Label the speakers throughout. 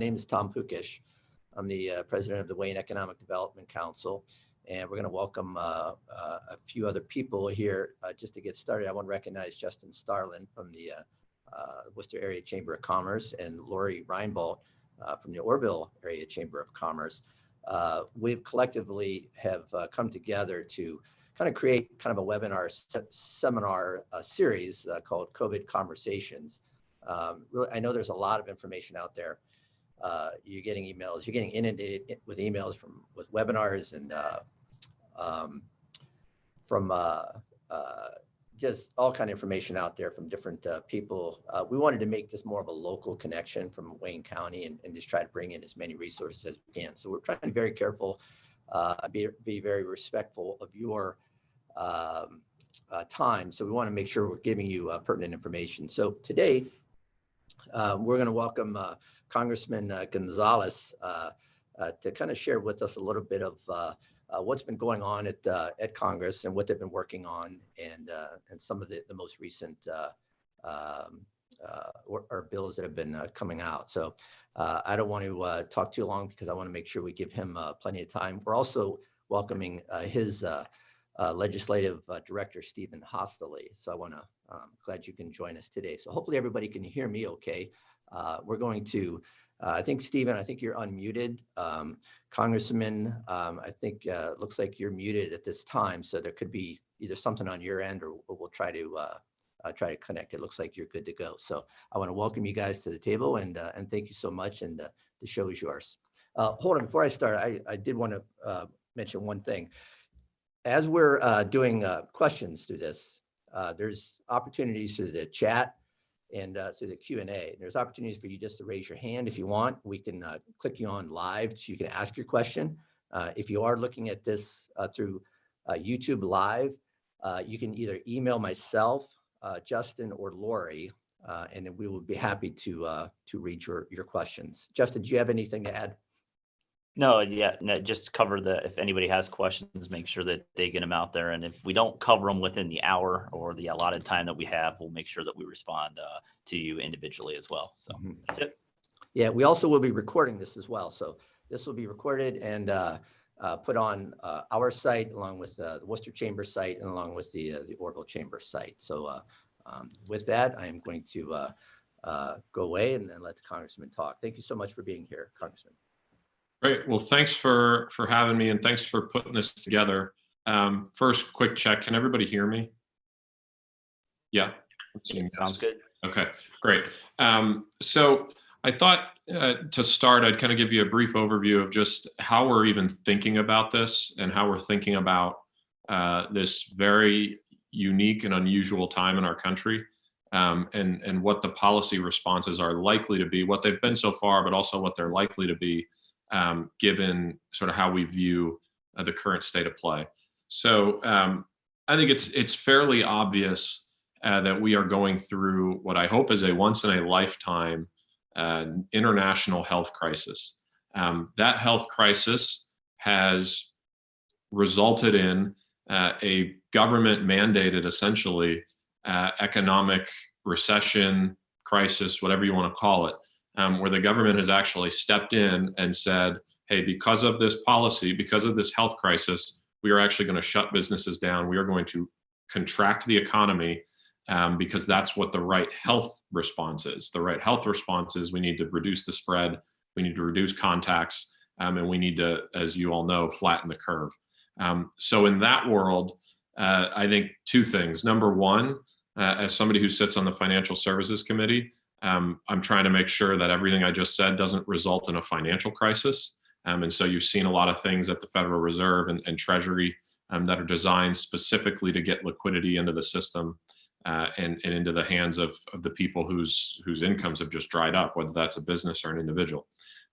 Speaker 1: name is Tom Pukish. I'm the president of the Wayne Economic Development Council, and we're going to welcome a few other people here. Just to get started, I want to recognize Justin Starlin from the Worcester Area Chamber of Commerce and Lori Reinbold from the Orville Area Chamber of Commerce. We've collectively have come together to kind of create kind of a webinar seminar series called COVID Conversations. Really, I know there's a lot of information out there. You're getting emails, you're getting inundated with emails with webinars and from just all kind of information out there from different people. We wanted to make this more of a local connection from Wayne County and just try to bring in as many resources as we can. So we're trying to be very careful, be very respectful of your time. So we want to make sure we're giving you pertinent information. So today, we're going to welcome Congressman Gonzalez to kind of share with us a little bit of what's been going on at Congress and what they've been working on, and some of the most recent or bills that have been coming out. So I don't want to talk too long because I want to make sure we give him plenty of time. We're also welcoming his legislative director, Stephen Hosteley. So I want to, glad you can join us today. So hopefully everybody can hear me okay. We're going to, I think, Stephen, I think you're unmuted. Congressman, I think it looks like you're muted at this time. So there could be either something on your end or we'll try to connect. It looks like you're good to go. So I want to welcome you guys to the table and thank you so much. And the show is yours. Hold on, before I start, I did want to mention one thing. As we're doing questions through this, there's opportunities through the chat and through the Q&A. There's opportunities for you just to raise your hand if you want. We can click you on live so you can ask your question. If you are looking at this through YouTube Live, you can either email myself, Justin, or Lori, and then we will be happy to read your questions. Justin, do you have anything to add?
Speaker 2: No, yeah, no, just cover if anybody has questions, make sure that they get them out there. And if we don't cover them within the hour or the allotted time that we have, we'll make sure that we respond to you individually as well. So that's it.
Speaker 1: Yeah, we also will be recording this as well. So this will be recorded and put on our site along with the Worcester Chamber site and along with the Orville Chamber site. So with that, I am going to go away and then let the Congressman talk. Thank you so much for being here, Congressman.
Speaker 3: Great. Well, thanks for having me and thanks for putting this together. First, quick check. Can everybody hear me? Yeah.
Speaker 2: Sounds good.
Speaker 3: Okay, great. So I thought to start, I'd kind of give you a brief overview of just how we're even thinking about this and how we're thinking about this very unique and unusual time in our country, and what the policy responses are likely to be, what they've been so far, but also what they're likely to be, given sort of how we view the current state of play. So I think it's fairly obvious that we are going through what I hope is a once in a lifetime international health crisis. That health crisis has resulted in a government mandated, essentially, economic recession, crisis, whatever you want to call it, where the government has actually stepped in and said, hey, because of this policy, because of this health crisis, we are actually going to shut businesses down. We are going to contract the economy because that's what the right health response is. The right health response is we need to reduce the spread, we need to reduce contacts, and we need to, as you all know, flatten the curve. So in that world, I think two things. Number one, as somebody who sits on the Financial Services Committee, I'm trying to make sure that everything I just said doesn't result in a financial crisis. And so you've seen a lot of things at the Federal Reserve and Treasury that are designed specifically to get liquidity into the system and into the hands of the people whose incomes have just dried up, whether that's a business or an individual.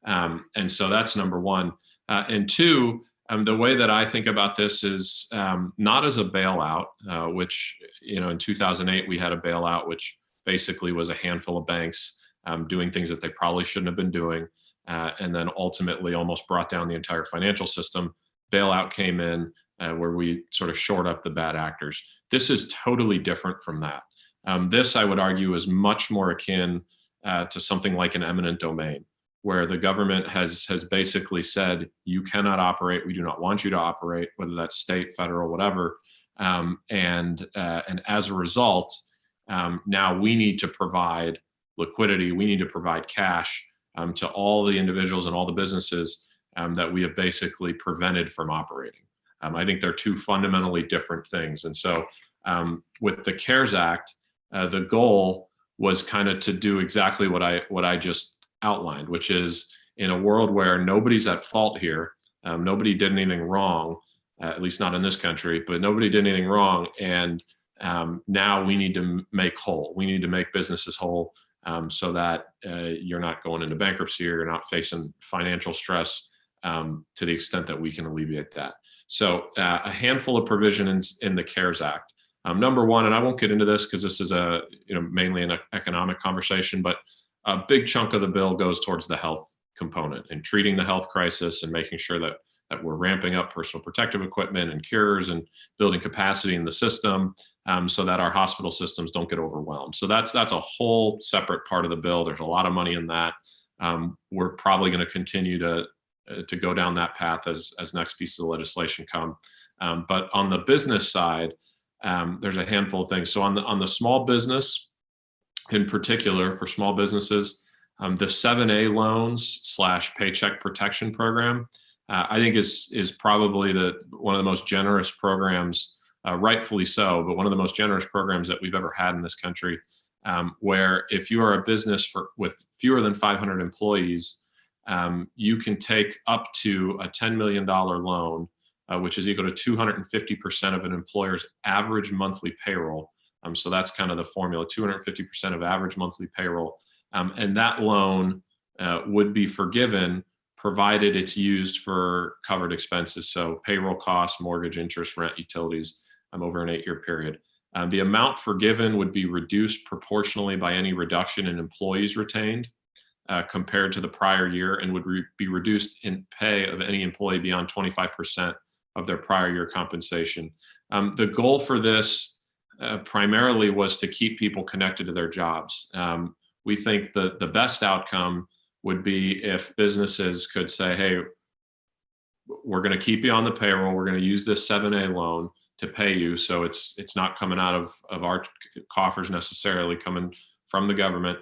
Speaker 3: And so that's number one. And two, the way that I think about this is not as a bailout, which, in 2008, we had a bailout, which basically was a handful of banks doing things that they probably shouldn't have been doing, and then ultimately almost brought down the entire financial system. Bailout came in where we sort of shored up the bad actors. This is totally different from that. This, I would argue, is much more akin to something like an eminent domain, where the government has basically said, you cannot operate, we do not want you to operate, whether that's state, federal, whatever. And as a result, now we need to provide liquidity, we need to provide cash to all the individuals and all the businesses that we have basically prevented from operating. I think they're two fundamentally different things. And so with the CARES Act, the goal was kind of to do exactly what I just outlined, which is in a world where nobody's at fault here, nobody did anything wrong, at least not in this country, but nobody did anything wrong. And now we need to make whole. We need to make businesses whole so that you're not going into bankruptcy or you're not facing financial stress to the extent that we can alleviate that. So a handful of provisions in the CARES Act. Number one, and I won't get into this because this is mainly an economic conversation, but a big chunk of the bill goes towards the health component and treating the health crisis and making sure that we're ramping up personal protective equipment and cures and building capacity in the system so that our hospital systems don't get overwhelmed. So that's a whole separate part of the bill. There's a lot of money in that. We're probably going to continue to go down that path as next pieces of legislation come. But on the business side, there's a handful of things. So on the small business, in particular for small businesses, the 7A loans / paycheck protection program, I think is probably one of the most generous programs, rightfully so, but one of the most generous programs that we've ever had in this country, where if you are a business with fewer than 500 employees, you can take up to a $10 million loan, which is equal to 250% of an employer's average monthly payroll. So that's kind of the formula, 250% of average monthly payroll. And that loan would be forgiven provided it's used for covered expenses. So payroll costs, mortgage, interest, rent, utilities over an 8-year period. The amount forgiven would be reduced proportionally by any reduction in employees retained compared to the prior year, and would be reduced in pay of any employee beyond 25% of their prior year compensation. The goal for this primarily was to keep people connected to their jobs. We think that the best outcome would be if businesses could say, hey, we're going to keep you on the payroll. We're going to use this 7A loan to pay you. So it's not coming out of our coffers necessarily, coming from the government.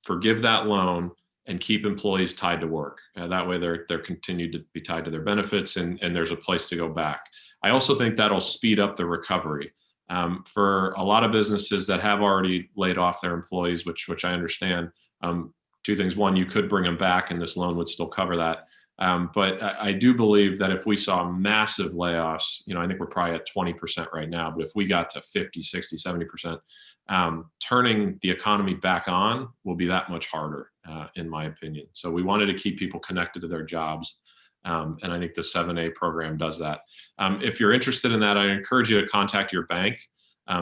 Speaker 3: Forgive that loan and keep employees tied to work. That way they're continued to be tied to their benefits and there's a place to go back. I also think that'll speed up the recovery. For a lot of businesses that have already laid off their employees, which I understand, two things. One, you could bring them back and this loan would still cover that. But I do believe that if we saw massive layoffs, I think we're probably at 20% right now, but if we got to 50, 60, 70%, turning the economy back on will be that much harder, in my opinion. So we wanted to keep people connected to their jobs. And I think the 7A program does that. If you're interested in that, I encourage you to contact your bank.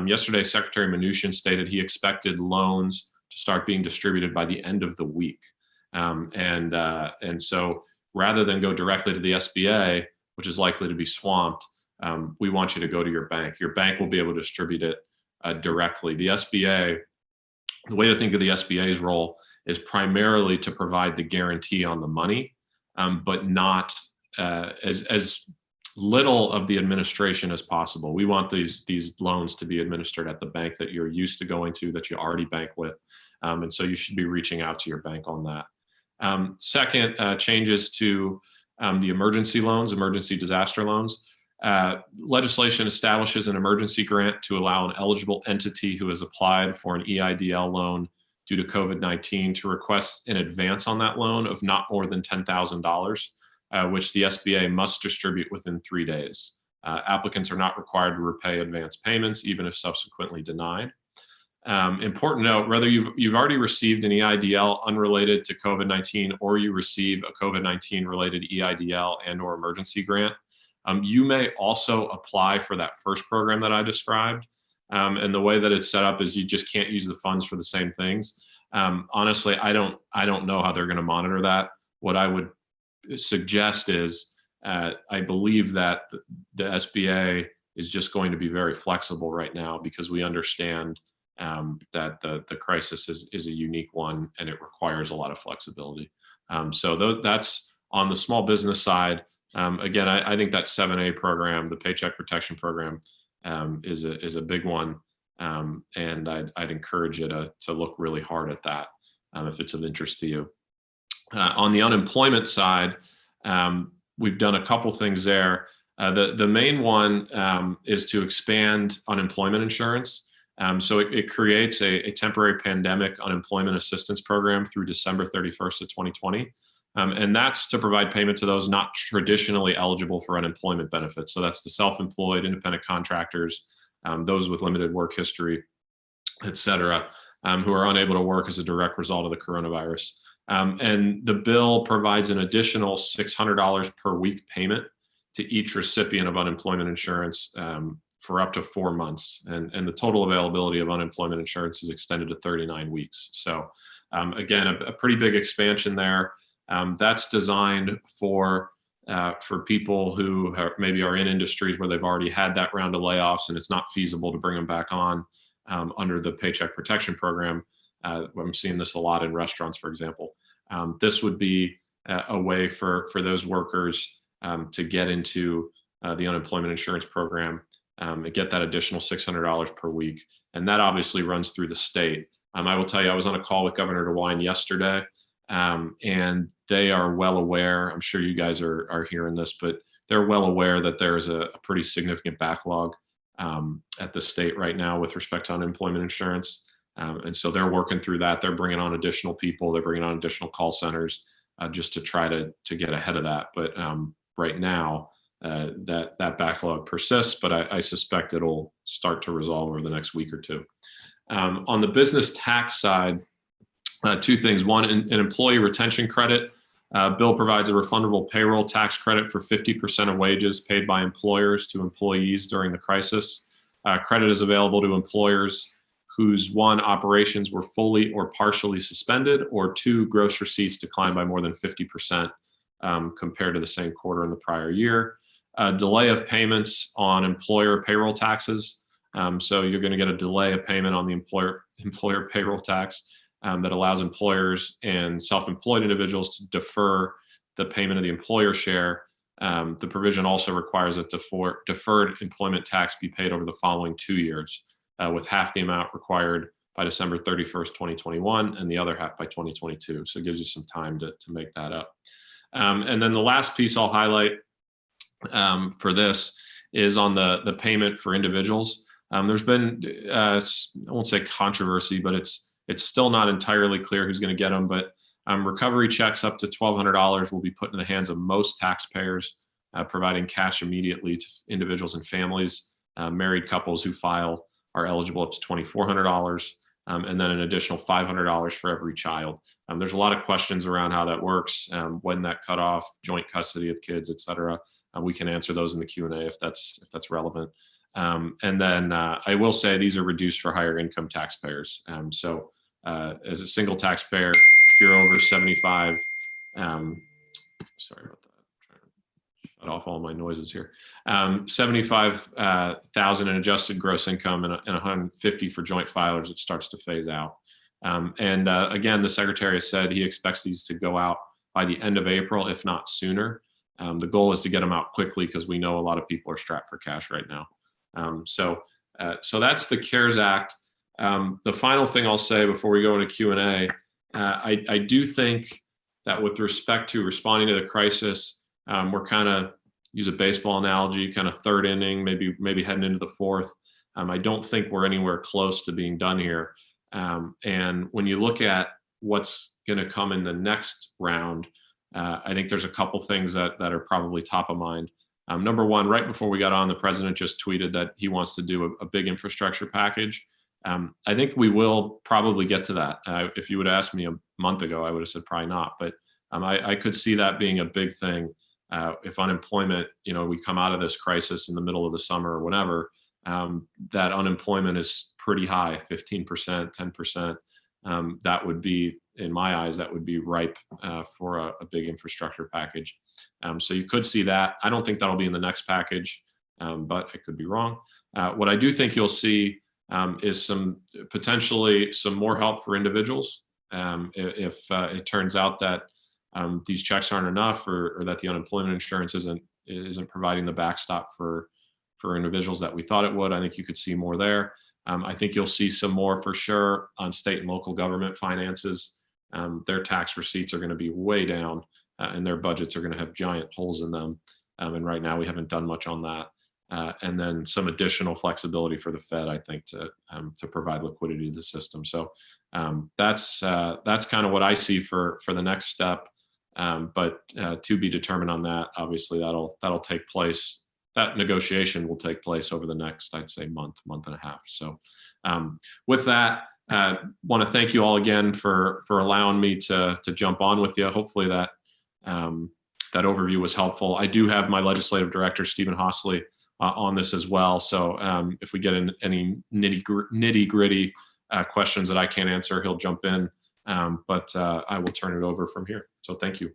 Speaker 3: Yesterday, Secretary Mnuchin stated he expected loans to start being distributed by the end of the week. And so rather than go directly to the SBA, which is likely to be swamped, we want you to go to your bank. Your bank will be able to distribute it directly. The SBA, the way to think of the SBA's role is primarily to provide the guarantee on the money, but not as little of the administration as possible. We want these loans to be administered at the bank that you're used to going to, that you already bank with. And so you should be reaching out to your bank on that. Second, changes to the emergency loans, emergency disaster loans. Legislation establishes an emergency grant to allow an eligible entity who has applied for an EIDL loan due to COVID-19 to request an advance on that loan of not more than $10,000, which the SBA must distribute within 3 days. Applicants are not required to repay advance payments, even if subsequently denied. Important note, whether you've already received an EIDL unrelated to COVID-19 or you receive a COVID-19 related EIDL and or emergency grant, you may also apply for that first program that I described. And the way that it's set up is you just can't use the funds for the same things. Honestly, I don't know how they're going to monitor that. What I would suggest is I believe that the SBA is just going to be very flexible right now because we understand that the crisis is a unique one and it requires a lot of flexibility. So that's on the small business side. Again, I think that 7A program, the Paycheck Protection Program, is a big one, and I'd encourage you to look really hard at that if it's of interest to you. On the unemployment side, we've done a couple things there. The main one is to expand unemployment insurance. So it creates a temporary pandemic unemployment assistance program through December 31st of 2020. And that's to provide payment to those not traditionally eligible for unemployment benefits. So that's the self-employed, independent contractors, those with limited work history, et cetera, who are unable to work as a direct result of the coronavirus. And the bill provides an additional $600 per week payment to each recipient of unemployment insurance for up to 4 months. And the total availability of unemployment insurance is extended to 39 weeks. So again, a pretty big expansion there. That's designed for people who maybe are in industries where they've already had that round of layoffs and it's not feasible to bring them back on under the Paycheck Protection Program. I'm seeing this a lot in restaurants, for example. This would be a way for those workers to get into the unemployment insurance program and get that additional $600 per week. And that obviously runs through the state. I will tell you, I was on a call with Governor DeWine yesterday, and they are well aware, I'm sure you guys are hearing this, but they're well aware that there's a pretty significant backlog at the state right now with respect to unemployment insurance. And so they're working through that. They're bringing on additional people. They're bringing on additional call centers just to try to get ahead of that. But right now, that backlog persists, but I suspect it'll start to resolve over the next week or two. On the business tax side, two things. One, an employee retention credit. Bill provides a refundable payroll tax credit for 50% of wages paid by employers to employees during the crisis. Credit is available to employers whose 1, operations were fully or partially suspended, or 2, gross receipts declined by more than 50% compared to the same quarter in the prior year. Delay of payments on employer payroll taxes. So you're going to get a delay of payment on the employer payroll tax that allows employers and self-employed individuals to defer the payment of the employer share. The provision also requires that deferred employment tax be paid over the following 2 years, with half the amount required by December 31st, 2021, and the other half by 2022. So it gives you some time to make that up. And then the last piece I'll highlight for this is on the payment for individuals. There's been, I won't say controversy, but it's still not entirely clear who's going to get them. But recovery checks up to $1,200 will be put in the hands of most taxpayers, providing cash immediately to individuals and families. Married couples who file are eligible up to $2,400, and then an additional $500 for every child. There's a lot of questions around how that works, when that cutoff, joint custody of kids, et cetera. We can answer those in the Q&A if that's relevant. And then I will say these are reduced for higher income taxpayers. So as a single taxpayer, if you're over 75, sorry about that. Shut off all my noises here. 75,000 in adjusted gross income and 150 for joint filers, it starts to phase out. And again, the secretary has said he expects these to go out by the end of April, if not sooner. The goal is to get them out quickly because we know a lot of people are strapped for cash right now. So that's the CARES Act. The final thing I'll say before we go into Q&A, I do think that with respect to responding to the crisis, we're kind of, use a baseball analogy, kind of third inning, maybe heading into the fourth. I don't think we're anywhere close to being done here. And when you look at what's going to come in the next round, I think there's a couple things that are probably top of mind. Number one, right before we got on, the president just tweeted that he wants to do a big infrastructure package. I think we will probably get to that. If you would have asked me a month ago, I would have said probably not. But I could see that being a big thing. If unemployment, we come out of this crisis in the middle of the summer or whenever, that unemployment is pretty high, 15%, 10%. That would be, in my eyes, that would be ripe for a big infrastructure package. So you could see that. I don't think that'll be in the next package, but I could be wrong. What I do think you'll see is potentially some more help for individuals. If it turns out that these checks aren't enough, or that the unemployment insurance isn't providing the backstop for individuals that we thought it would, I think you could see more there. I think you'll see some more for sure on state and local government finances. Their tax receipts are going to be way down, and their budgets are going to have giant holes in them. And right now we haven't done much on that. And then some additional flexibility for the Fed, I think, to provide liquidity to the system. So that's kind of what I see for the next step. But to be determined on that. Obviously, that'll take place. That negotiation will take place over the next, I'd say, month and a half. So with that, want to thank you all again for allowing me to jump on with you. Hopefully that that overview was helpful. I do have my legislative director, Stephen Hossley, on this as well. So if we get in any nitty gritty questions that I can't answer, he'll jump in. But I will turn it over from here. So thank you.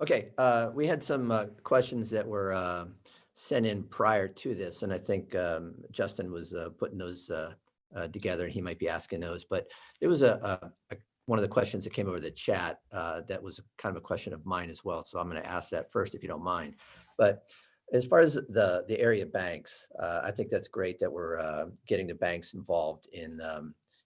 Speaker 1: Okay, we had some questions that were sent in prior to this, and I think Justin was putting those together, and he might be asking those. But there was one of the questions that came over the chat that was kind of a question of mine as well. So I'm going to ask that first, if you don't mind. But as far as the area banks, I think that's great that we're getting the banks involved in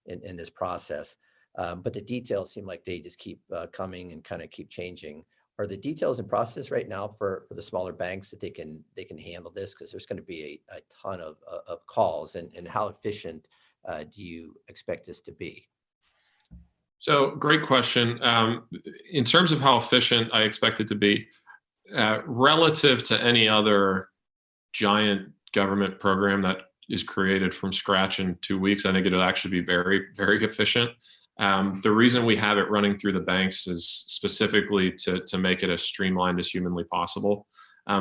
Speaker 1: this process. But the details seem like they just keep coming and kind of keep changing. Are the details in process right now for the smaller banks that they can handle this? Because there's going to be a ton of calls, and how efficient do you expect this to be?
Speaker 3: So great question. In terms of how efficient I expect it to be, relative to any other giant government program that is created from scratch in 2 weeks, I think it'll actually be very, very efficient. The reason we have it running through the banks is specifically to make it as streamlined as humanly possible.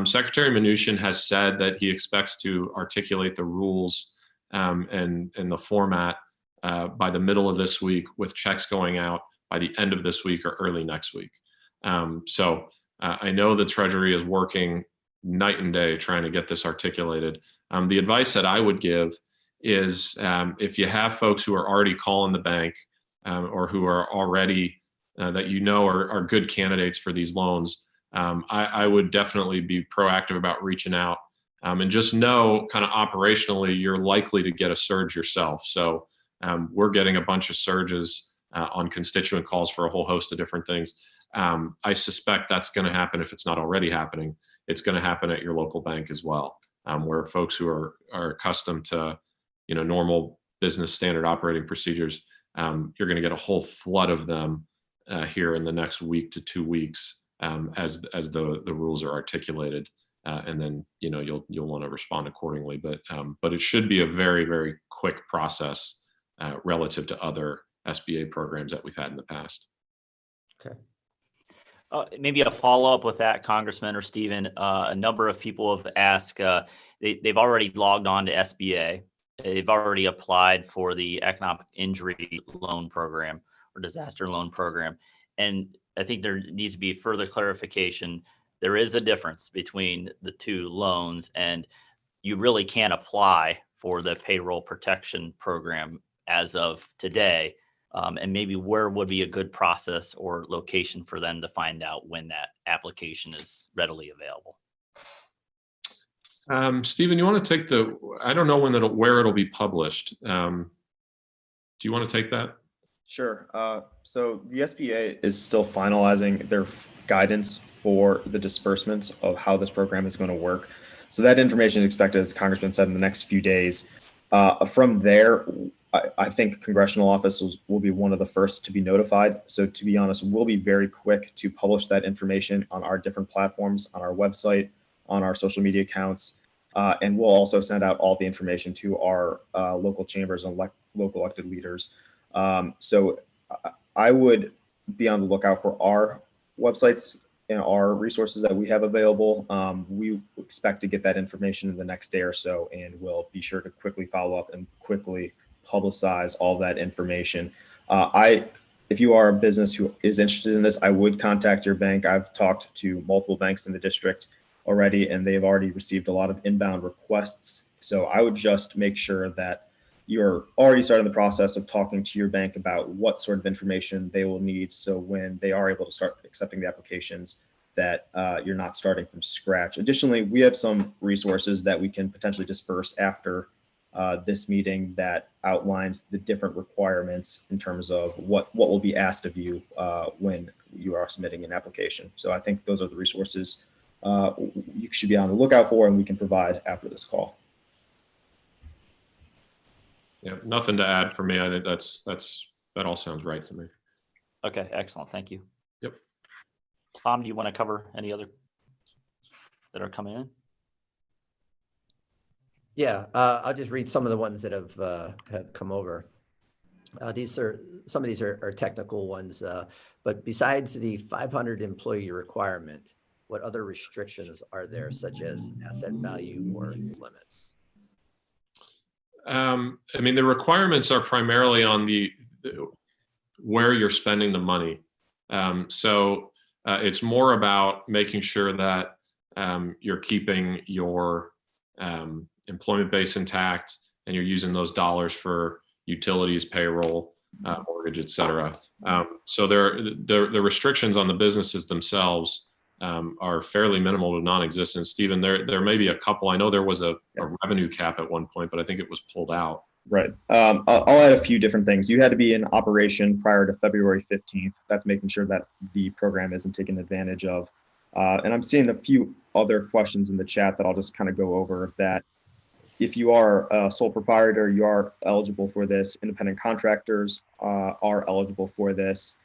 Speaker 3: Secretary Mnuchin has said that he expects to articulate the rules and the format by the middle of this week, with checks going out by the end of this week or early next week. So I know the Treasury is working night and day trying to get this articulated. The advice that I would give is if you have folks who are already calling the bank, or who are already that are good candidates for these loans, I would definitely be proactive about reaching out, and just know kind of operationally you're likely to get a surge yourself. So we're getting a bunch of surges on constituent calls for a whole host of different things. I suspect that's going to happen. If it's not already happening, it's going to happen at your local bank as well, where folks who are accustomed to normal business standard operating procedures, you're going to get a whole flood of them here in the next week to 2 weeks as the rules are articulated, and then you'll want to respond accordingly. But it should be a very, very quick process relative to other SBA programs that we've had in the past.
Speaker 1: Okay.
Speaker 2: Maybe a follow-up with that, Congressman or Stephen. A number of people have asked, they've already logged on to SBA. They've already applied for the economic injury loan program or disaster loan program. And I think there needs to be further clarification. There is a difference between the two loans, and you really can't apply for the payroll protection program as of today. And maybe where would be a good process or location for them to find out when that application is readily available?
Speaker 3: Stephen, you want to take I don't know where it'll be published. Do you want to take that?
Speaker 4: Sure. So the SBA is still finalizing their guidance for the disbursements of how this program is going to work. So that information is expected, as Congressman said, in the next few days. From there, I think congressional offices will be one of the first to be notified. So to be honest, we'll be very quick to publish that information on our different platforms, on our website, on our social media accounts. And we'll also send out all the information to our local chambers and local elected leaders. So I would be on the lookout for our websites and our resources that we have available. We expect to get that information in the next day or so, and we'll be sure to quickly follow up and quickly publicize all that information. I if you are a business who is interested in this, I would contact your bank. I've talked to multiple banks in the district already, and they've already received a lot of inbound requests. So I would just make sure that you're already starting the process of talking to your bank about what sort of information they will need. So when they are able to start accepting the applications, that you're not starting from scratch. Additionally, we have some resources that we can potentially disperse after this meeting that outlines the different requirements in terms of what will be asked of you when you are submitting an application. So I think those are the resources you should be on the lookout for, and we can provide after this call.
Speaker 3: Yeah, nothing to add for me. I think that all sounds right to me.
Speaker 2: Okay, excellent. Thank you.
Speaker 3: Yep.
Speaker 2: Tom, do you want to cover any other that are coming in?
Speaker 1: Yeah, I'll just read some of the ones that have come over. Some of these are technical ones, but besides the 500 employee requirement, what other restrictions are there, such as asset value or limits?
Speaker 3: I mean, the requirements are primarily on where you're spending the money. So it's more about making sure that you're keeping your employment base intact, and you're using those dollars for utilities, payroll, mortgage, et cetera. So the restrictions on the businesses themselves are fairly minimal to non-existent. Stephen, there may be a couple. I know there was a revenue cap at one point, but I think it was pulled out.
Speaker 4: Right. I'll add a few different things. You had to be in operation prior to February 15th. That's making sure that the program isn't taken advantage of. And I'm seeing a few other questions in the chat that I'll just kind of go over. That if you are a sole proprietor, you are eligible for this. Independent contractors are eligible for this.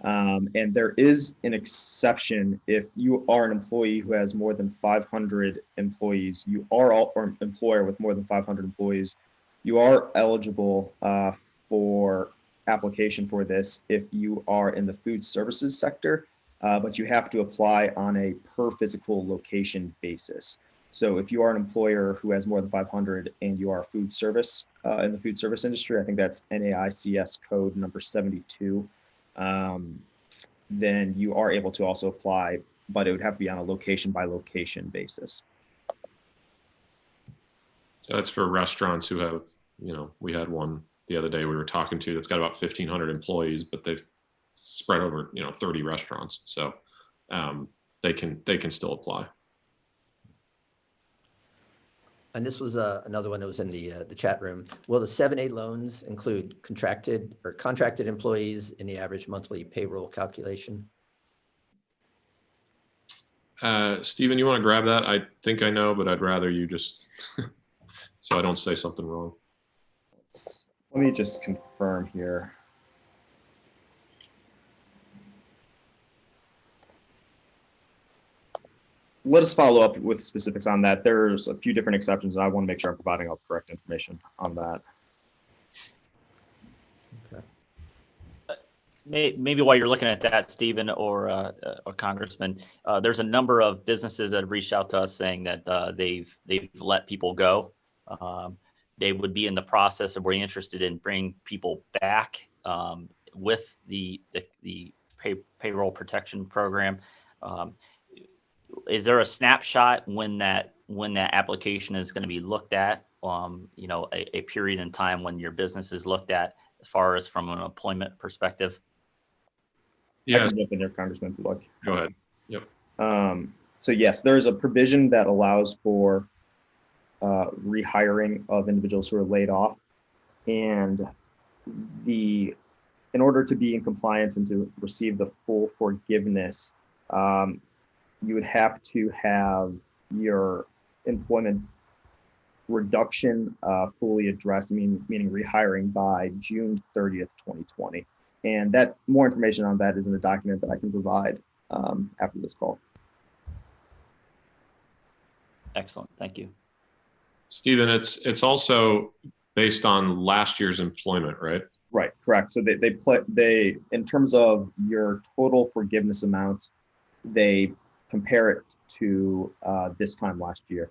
Speaker 4: And there is an exception if you are an employee who has more than 500 employees. You are or an employer with more than 500 employees. You are eligible for application for this if you are in the food services sector, but you have to apply on a per physical location basis. So if you are an employer who has more than 500 and you are food service in the food service industry, I think that's NAICS code number 72, then you are able to also apply, but it would have to be on a location by location basis.
Speaker 3: So that's for restaurants who have, we had one the other day we were talking to that's got about 1,500 employees, but they've spread over, 30 restaurants. So they can still apply.
Speaker 1: And this was another one that was in the chat room. Will the 7(a) loans include contracted employees in the average monthly payroll calculation?
Speaker 3: Stephen, you want to grab that? I think I know, but I'd rather you just, so I don't say something wrong.
Speaker 4: Let me just confirm here. Let us follow up with specifics on that. There's a few different exceptions, and I want to make sure I'm providing all the correct information on that.
Speaker 1: Okay.
Speaker 2: Maybe while you're looking at that, Stephen or Congressman, there's a number of businesses that have reached out to us saying that they've let people go. They would be in the process of being interested in bringing people back with the payroll protection program. Is there a snapshot when that application is going to be looked at? A period in time when your business is looked at as far as from an employment perspective?
Speaker 4: Yeah, I can jump in there, Congressman, if you'd like.
Speaker 3: Go ahead. Yep.
Speaker 4: So yes, there's a provision that allows for rehiring of individuals who are laid off, and in order to be in compliance and to receive the full forgiveness, you would have to have your employment reduction fully addressed, meaning rehiring by June 30th, 2020. And that more information on that is in a document that I can provide after this call.
Speaker 2: Excellent. Thank you.
Speaker 3: Stephen, it's also based on last year's employment, right?
Speaker 4: Right, correct. So they in terms of your total forgiveness amount, they compare it to this time last year.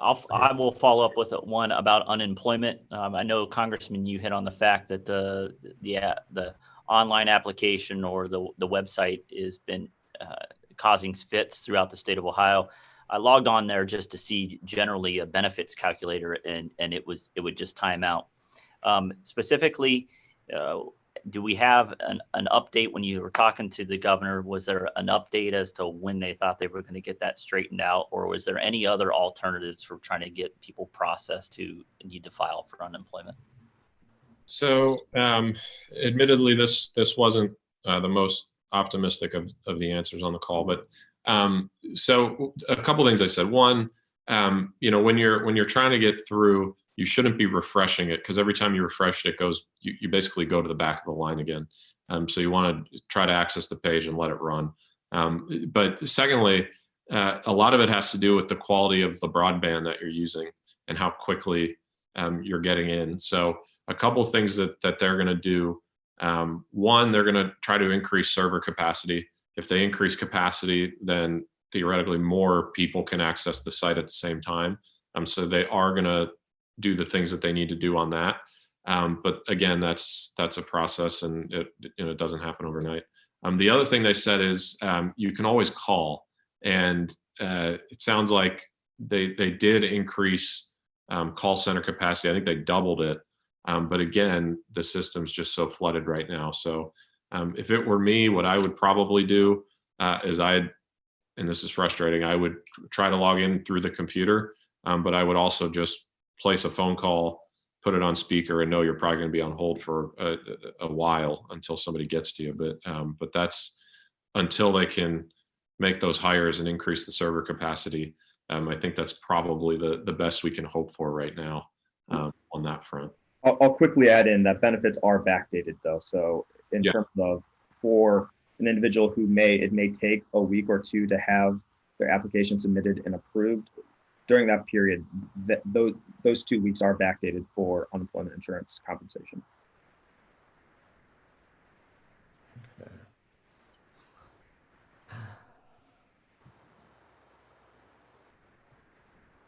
Speaker 2: I will follow up with one about unemployment. I know, Congressman, you hit on the fact that the online application or the website has been causing fits throughout the state of Ohio. I logged on there just to see generally a benefits calculator, and it would just time out. Specifically, do we have an update when you were talking to the governor? Was there an update as to when they thought they were going to get that straightened out, or was there any other alternatives for trying to get people processed who need to file for unemployment?
Speaker 3: So, admittedly, this wasn't the most optimistic of the answers on the call, but so a couple things I said. One, when you're trying to get through, you shouldn't be refreshing it, because every time you refresh it, you basically go to the back of the line again. So you want to try to access the page and let it run. But secondly, a lot of it has to do with the quality of the broadband that you're using and how quickly you're getting in. So a couple of things that they're going to do. One, they're going to try to increase server capacity. If they increase capacity, then theoretically more people can access the site at the same time. So they are going to do the things that they need to do on that. But again, that's a process, and it doesn't happen overnight. The other thing they said is you can always call, and it sounds like they did increase call center capacity. I think they doubled it. But again, the system's just so flooded right now. So if it were me, what I would probably do is and this is frustrating, I would try to log in through the computer, but I would also just place a phone call, put it on speaker, and know you're probably going to be on hold for a while until somebody gets to you. But that's until they can make those hires and increase the server capacity. I think that's probably the best we can hope for right now on that front.
Speaker 4: I'll quickly add in that benefits are backdated, though. So in terms of for an individual it may take a week or two to have their application submitted and approved. During that period, those 2 weeks are backdated for unemployment insurance compensation.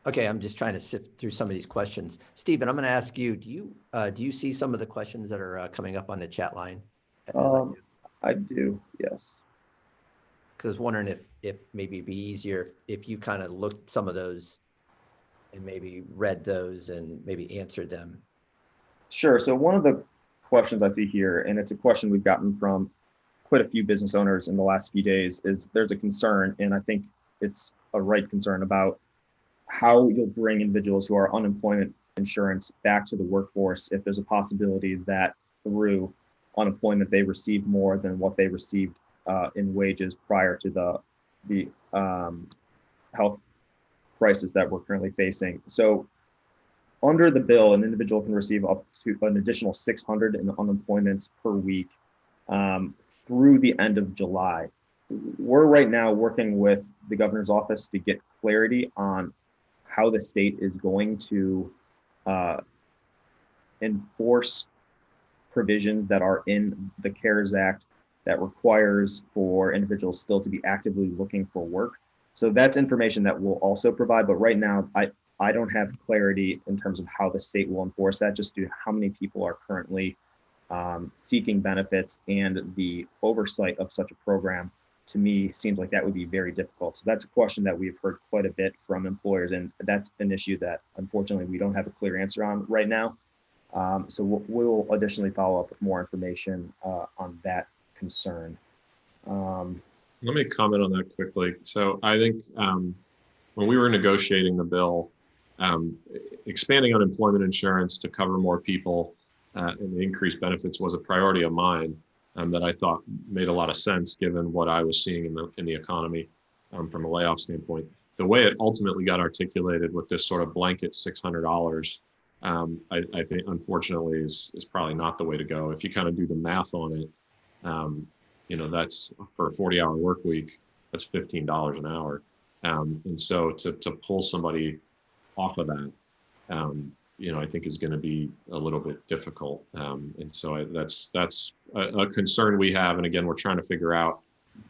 Speaker 1: Okay, I'm just trying to sift through some of these questions. Stephen, I'm going to ask you, do you see some of the questions that are coming up on the chat line?
Speaker 4: I do, yes.
Speaker 1: Because I was wondering if maybe it'd be easier if you kind of looked at some of those and maybe read those and maybe answered them.
Speaker 4: Sure. So one of the questions I see here, and it's a question we've gotten from quite a few business owners in the last few days, is there's a concern, and I think it's a right concern, about how you'll bring individuals who are unemployment insurance back to the workforce if there's a possibility that through unemployment they receive more than what they received in wages prior to the health crisis that we're currently facing. So under the bill, an individual can receive up to an additional $600 in unemployment per week through the end of July. We're right now working with the governor's office to get clarity on how the state is going to enforce provisions that are in the CARES Act that requires for individuals still to be actively looking for work. So that's information that we'll also provide, but right now I don't have clarity in terms of how the state will enforce that, just due to how many people are currently seeking benefits, and the oversight of such a program to me seems like that would be very difficult. So that's a question that we've heard quite a bit from employers, and that's an issue that unfortunately we don't have a clear answer on right now. So we'll additionally follow up with more information on that concern.
Speaker 3: Let me comment on that quickly. So I think when we were negotiating the bill, expanding unemployment insurance to cover more people and the increased benefits was a priority of mine. That I thought made a lot of sense given what I was seeing in the economy from a layoff standpoint. The way it ultimately got articulated with this sort of blanket $600, I think unfortunately is probably not the way to go. If you kind of do the math on it, that's for a 40-hour work week, that's $15 an hour. And so to pull somebody off of that, I think is going to be a little bit difficult. And so that's a concern we have. And again, we're trying to figure out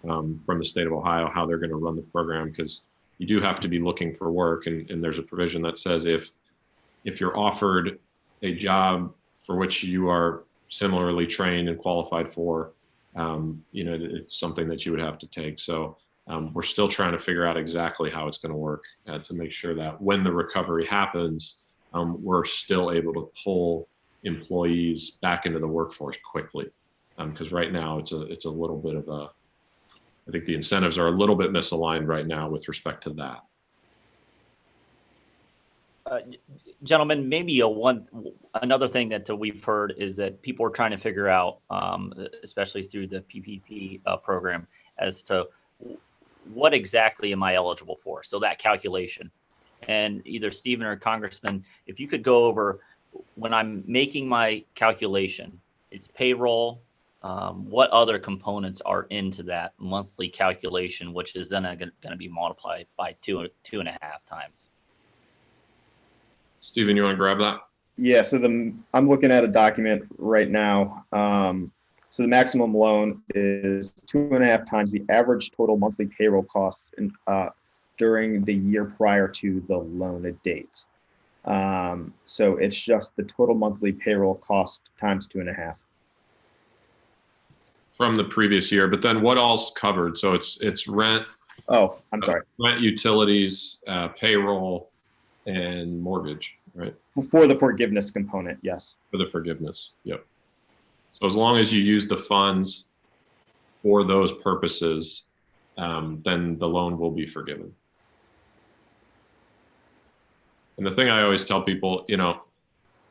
Speaker 3: from the state of Ohio how they're going to run the program, because you do have to be looking for work. And there's a provision that says if you're offered a job for which you are similarly trained and qualified for, it's something that you would have to take. So we're still trying to figure out exactly how it's going to work to make sure that when the recovery happens, we're still able to pull employees back into the workforce quickly. Because right now it's a little bit of I think the incentives are a little bit misaligned right now with respect to that.
Speaker 2: Gentlemen, maybe another thing that we've heard is that people are trying to figure out, especially through the PPP program, as to what exactly am I eligible for? So that calculation, and either Stephen or Congressman, if you could go over when I'm making my calculation, it's payroll. What other components are into that monthly calculation, which is then going to be multiplied by 2.5 times?
Speaker 3: Stephen, you want to grab that?
Speaker 4: Yeah, so I'm looking at a document right now. So the maximum loan is 2.5 times the average total monthly payroll cost during the year prior to the loan date. So it's just the total monthly payroll cost times 2.5.
Speaker 3: From the previous year, but then what all's covered? So it's rent.
Speaker 4: Oh, I'm sorry.
Speaker 3: Rent, utilities, payroll, and mortgage, right?
Speaker 4: For the forgiveness component, yes.
Speaker 3: For the forgiveness, yep. So as long as you use the funds for those purposes, then the loan will be forgiven. And the thing I always tell people,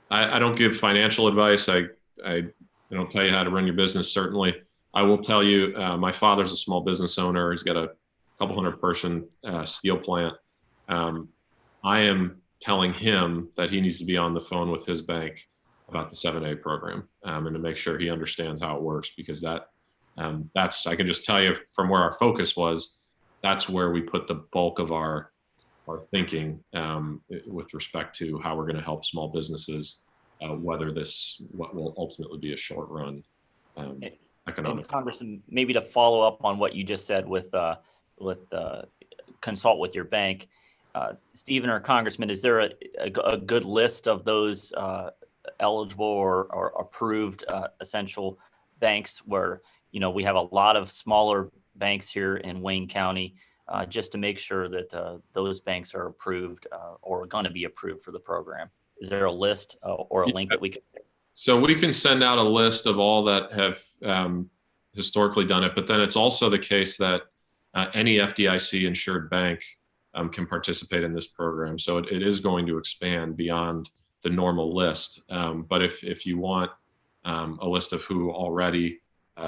Speaker 3: I don't give financial advice. I don't tell you how to run your business, certainly. I will tell you, my father's a small business owner. He's got a couple hundred person steel plant. I am telling him that he needs to be on the phone with his bank about the 7A program and to make sure he understands how it works, because that's, I can just tell you from where our focus was, that's where we put the bulk of our thinking with respect to how we're going to help small businesses weather what will ultimately be a short run economic.
Speaker 2: And Congressman, maybe to follow up on what you just said with consult with your bank, Stephen or Congressman, is there a good list of those eligible or approved essential banks where, we have a lot of smaller banks here in Wayne County, just to make sure that those banks are approved or going to be approved for the program? Is there a list or a link that we could?
Speaker 3: So we can send out a list of all that have historically done it, but then it's also the case that any FDIC insured bank can participate in this program. So it is going to expand beyond the normal list. But if you want a list of who already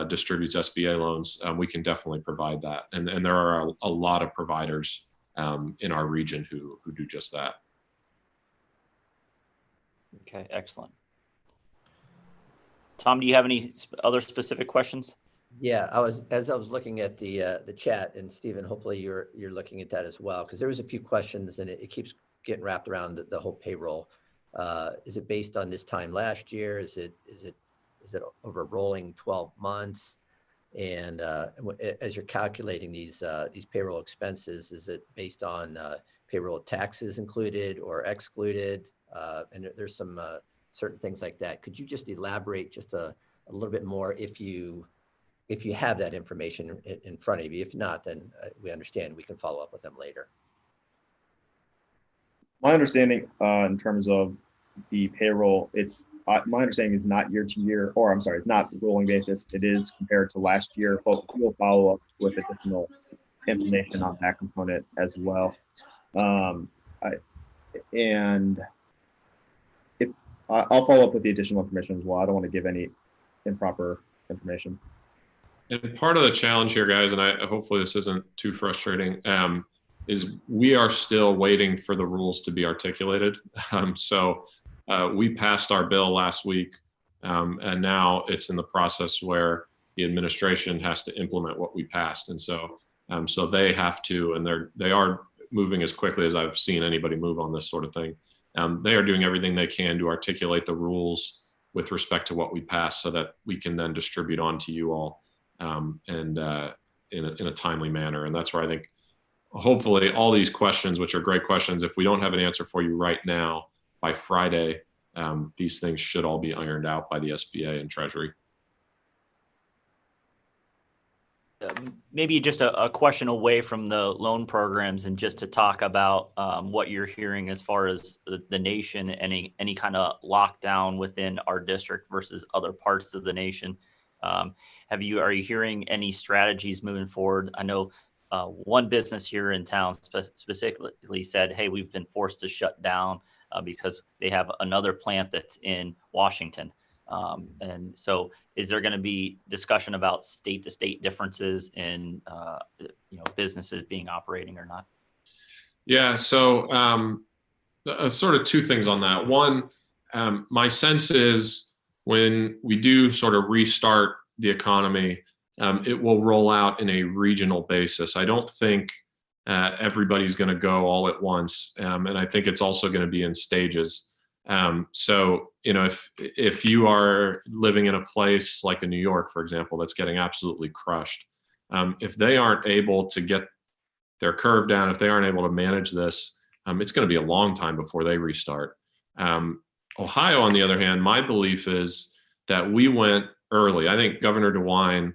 Speaker 3: distributes SBA loans, we can definitely provide that. And there are a lot of providers in our region who do just that.
Speaker 2: Okay, excellent. Tom, do you have any other specific questions?
Speaker 1: Yeah, as I was looking at the chat, and Stephen, hopefully you're looking at that as well, because there was a few questions and it keeps getting wrapped around the whole payroll. Is it based on this time last year? Is it over rolling 12 months? And as you're calculating these payroll expenses, is it based on payroll taxes included or excluded? And there's some certain things like that. Could you just elaborate just a little bit more if you have that information in front of you? If not, then we understand, we can follow up with them later.
Speaker 4: My understanding in terms of the payroll, my understanding is not year to year, or I'm sorry, it's not rolling basis. It is compared to last year, but we will follow up with additional information on that component as well. I'll follow up with the additional information as well. I don't want to give any improper information.
Speaker 3: And part of the challenge here, guys, and hopefully this isn't too frustrating, is we are still waiting for the rules to be articulated. So we passed our bill last week, and now it's in the process where the administration has to implement what we passed. And so they have to, and they are moving as quickly as I've seen anybody move on this sort of thing. They are doing everything they can to articulate the rules with respect to what we passed so that we can then distribute on to you all and in a timely manner. And that's where I think hopefully all these questions, which are great questions, if we don't have an answer for you right now by Friday, these things should all be ironed out by the SBA and Treasury.
Speaker 2: Maybe just a question away from the loan programs, and just to talk about what you're hearing as far as the nation, any kind of lockdown within our district versus other parts of the nation. Are you hearing any strategies moving forward? I know one business here in town specifically said, hey, we've been forced to shut down because they have another plant that's in Washington. And so is there going to be discussion about state to state differences in, businesses being operating or not?
Speaker 3: Yeah. So sort of two things on that. One, my sense is when we do sort of restart the economy, it will roll out in a regional basis. I don't think everybody's going to go all at once. And I think it's also going to be in stages. So, if you are living in a place like in New York, for example, that's getting absolutely crushed, if they aren't able to get their curve down, if they aren't able to manage this, it's going to be a long time before they restart. Ohio, on the other hand, my belief is that we went early. I think Governor DeWine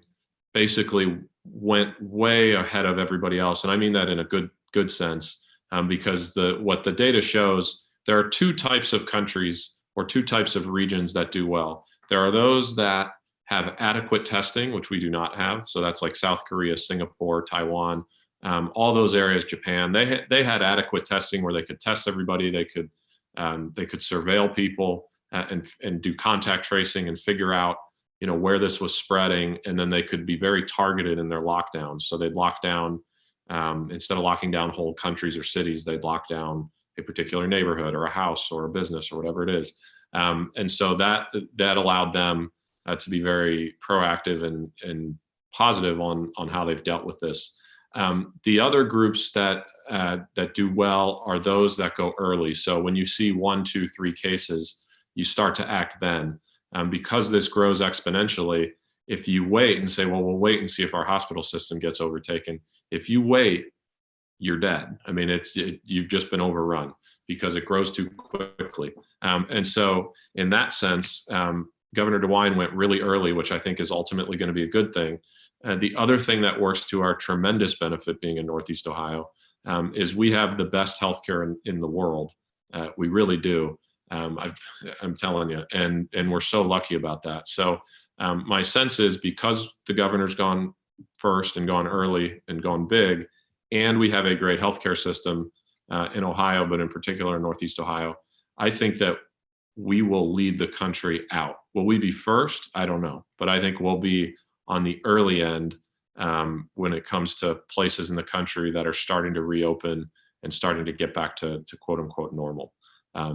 Speaker 3: basically went way ahead of everybody else. And I mean that in a good sense, because what the data shows, there are two types of countries or two types of regions that do well. There are those that have adequate testing, which we do not have. So that's like South Korea, Singapore, Taiwan, all those areas, Japan. They had adequate testing where they could test everybody. They could surveil people and do contact tracing and figure out where this was spreading, and then they could be very targeted in their lockdowns. So they'd lock down instead of locking down whole countries or cities, they'd lock down a particular neighborhood or a house or a business or whatever it is. And so that allowed them to be very proactive and positive on how they've dealt with this. The other groups that do well are those that go early. So when you see 1, 2, 3 cases, you start to act then. Because this grows exponentially, if you wait and say, well, we'll wait and see if our hospital system gets overtaken. If you wait, you're dead. I mean, you've just been overrun because it grows too quickly. And so in that sense, Governor DeWine went really early, which I think is ultimately going to be a good thing. The other thing that works to our tremendous benefit being in Northeast Ohio is we have the best healthcare in the world. We really do. I'm telling you, and we're so lucky about that. So my sense is because the governor's gone first and gone early and gone big, and we have a great healthcare system in Ohio, but in particular in Northeast Ohio, I think that we will lead the country out. Will we be first? I don't know, but I think we'll be on the early end when it comes to places in the country that are starting to reopen and starting to get back to quote unquote normal.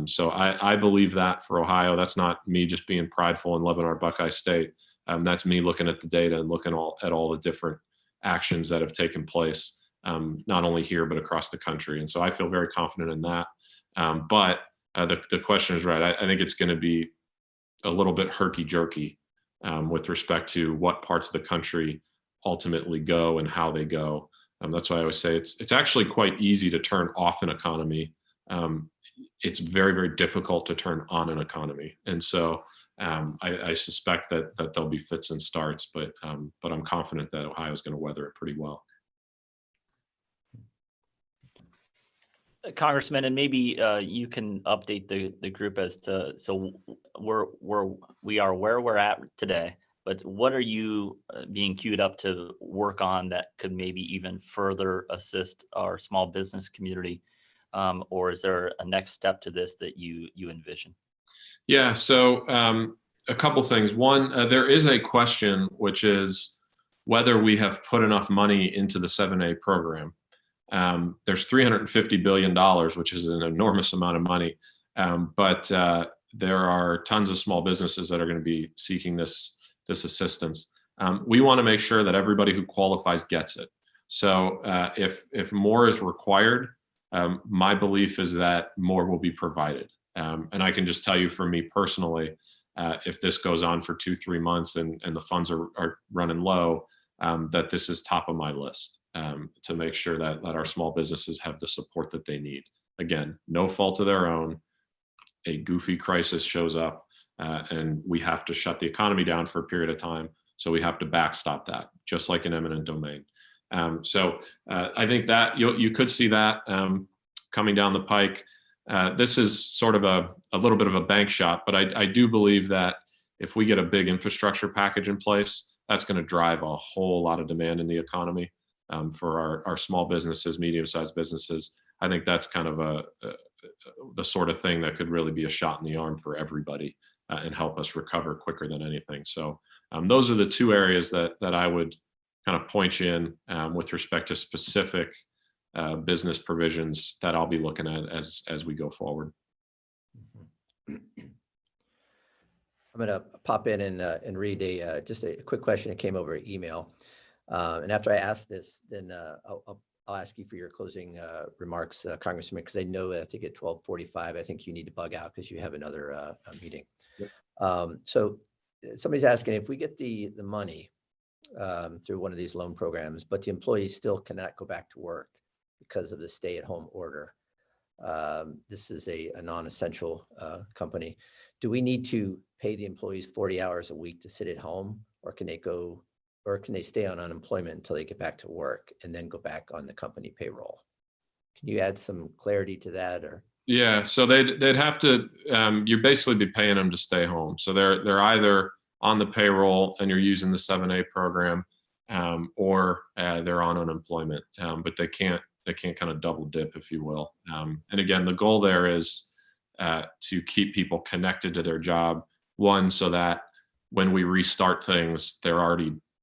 Speaker 3: So I believe that for Ohio. That's not me just being prideful and loving our Buckeye State. That's me looking at the data and looking at all the different actions that have taken place, not only here, but across the country. And so I feel very confident in that. But the question is right. I think it's going to be a little bit herky-jerky with respect to what parts of the country ultimately go and how they go. That's why I always say it's actually quite easy to turn off an economy. It's very, very difficult to turn on an economy. And so I suspect that there'll be fits and starts, but I'm confident that Ohio is going to weather it pretty well.
Speaker 2: Congressman, and maybe you can update the group as to, so where we're at today, but what are you being queued up to work on that could maybe even further assist our small business community? Or is there a next step to this that you envision?
Speaker 3: Yeah, so a couple things. One, there is a question, which is whether we have put enough money into the 7A program. There's $350 billion, which is an enormous amount of money. But there are tons of small businesses that are going to be seeking this assistance. We want to make sure that everybody who qualifies gets it. So if more is required, my belief is that more will be provided. And I can just tell you for me personally, if this goes on for 2-3 months and the funds are running low, that this is top of my list, to make sure that our small businesses have the support that they need. Again, no fault of their own. A goofy crisis shows up, and we have to shut the economy down for a period of time. So we have to backstop that, just like an eminent domain. I think that you could see that coming down the pike. This is sort of a little bit of a bank shot, but I do believe that if we get a big infrastructure package in place, that's going to drive a whole lot of demand in the economy for our small businesses, medium-sized businesses. I think that's kind of the sort of thing that could really be a shot in the arm for everybody and help us recover quicker than anything. So those are the two areas that I would kind of point you in with respect to specific business provisions that I'll be looking at as we go forward.
Speaker 1: I'm going to pop in and read just a quick question that came over email. And after I ask this, then I'll ask you for your closing remarks, Congressman, because I know I think at 12:45, I think you need to bug out because you have another meeting. Yep. So somebody's asking if we get the money through one of these loan programs, but the employees still cannot go back to work because of the stay-at-home order. This is a non-essential company. Do we need to pay the employees 40 hours a week to sit at home, or can they stay on unemployment until they get back to work and then go back on the company payroll? Can you add some clarity to that? Or
Speaker 3: yeah, so they'd have to. You'd basically be paying them to stay home. So they're either on the payroll and you're using the 7A program, or they're on unemployment, but they can't kind of double dip, if you will. And again, the goal there is to keep people connected to their job. One, so that when we restart things, they're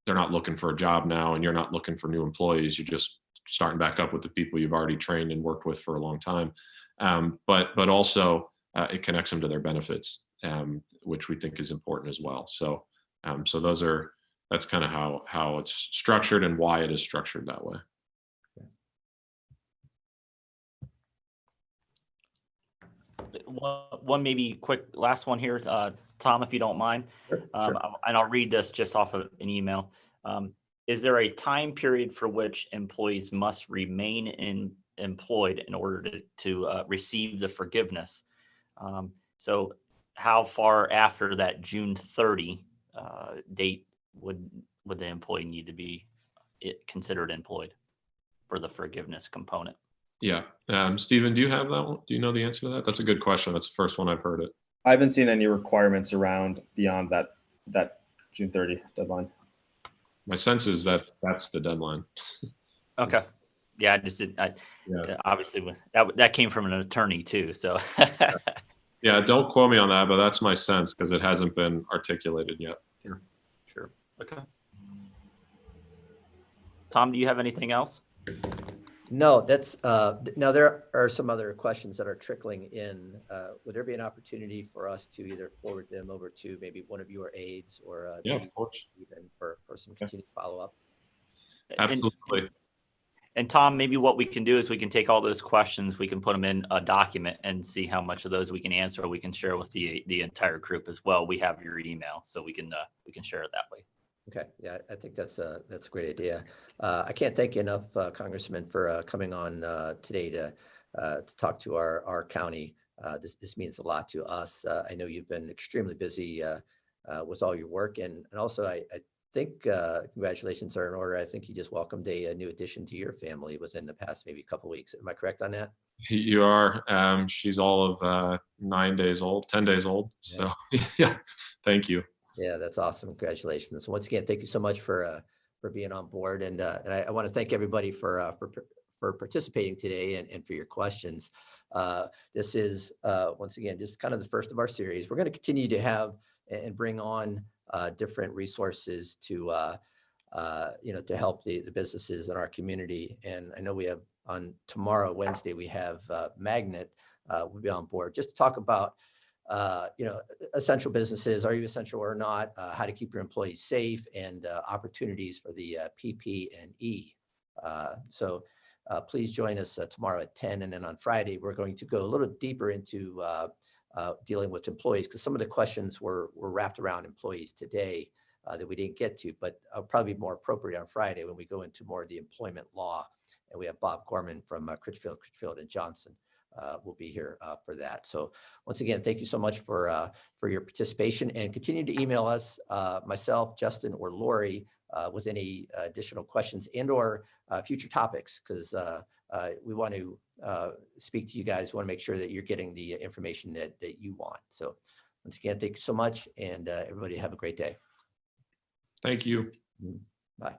Speaker 3: not looking for a job now, and you're not looking for new employees. You're just starting back up with the people you've already trained and worked with for a long time. But also it connects them to their benefits, which we think is important as well. So that's kind of how it's structured and why it is structured that way.
Speaker 2: One maybe quick last one here, Tom, if you don't mind.
Speaker 1: Sure.
Speaker 2: And I'll read this just off of an email. Is there a time period for which employees must remain employed in order to receive the forgiveness? So how far after that June 30 date would the employee need to be considered employed for the forgiveness component?
Speaker 3: Yeah. Stephen, do you have that one? Do you know the answer to that? That's a good question. That's the first one I've heard it.
Speaker 4: I haven't seen any requirements around beyond that June 30 deadline.
Speaker 3: My sense is that that's the deadline.
Speaker 2: Okay. Yeah, I just did. Obviously, that came from an attorney too. So.
Speaker 3: Yeah, don't quote me on that, but that's my sense because it hasn't been articulated yet.
Speaker 2: Sure. Okay. Tom, do you have anything else?
Speaker 1: No, that's now there are some other questions that are trickling in. Would there be an opportunity for us to either forward them over to maybe one of your aides, or
Speaker 3: yeah, of course,
Speaker 1: even for some continued follow-up?
Speaker 3: Absolutely.
Speaker 2: And Tom, maybe what we can do is we can take all those questions, we can put them in a document and see how much of those we can answer, or we can share with the entire group as well. We have your email, so we can share it that way.
Speaker 1: Okay. Yeah, I think that's a great idea. I can't thank you enough, Congressman, for coming on today to talk to our county. This means a lot to us. I know you've been extremely busy with all your work, and also I think congratulations are in order. I think you just welcomed a new addition to your family within the past maybe a couple of weeks. Am I correct on that?
Speaker 3: You are. She's all of 10 days old. So yeah, thank you.
Speaker 1: Yeah, that's awesome. Congratulations. Once again, thank you so much for being on board. And I want to thank everybody for participating today and for your questions. This is, once again, just kind of the first of our series. We're going to continue to have and bring on different resources to help the businesses in our community. And I know we have on tomorrow, Wednesday, we have Magnet will be on board just to talk about essential businesses. Are you essential or not? How to keep your employees safe, and opportunities for the PP&E. So please join us tomorrow at 10. And then on Friday, we're going to go a little deeper into dealing with employees, because some of the questions were wrapped around employees today. that we didn't get to, but probably more appropriate on Friday when we go into more of the employment law. And we have Bob Gorman from Critchfield and Johnson will be here for that. So once again, thank you so much for your participation, and continue to email us, myself, Justin, or Lori, with any additional questions and or future topics, because we want to speak to you guys. We want to make sure that you're getting the information that you want. So once again, thank you so much, and everybody have a great day.
Speaker 3: Thank you.
Speaker 1: Bye.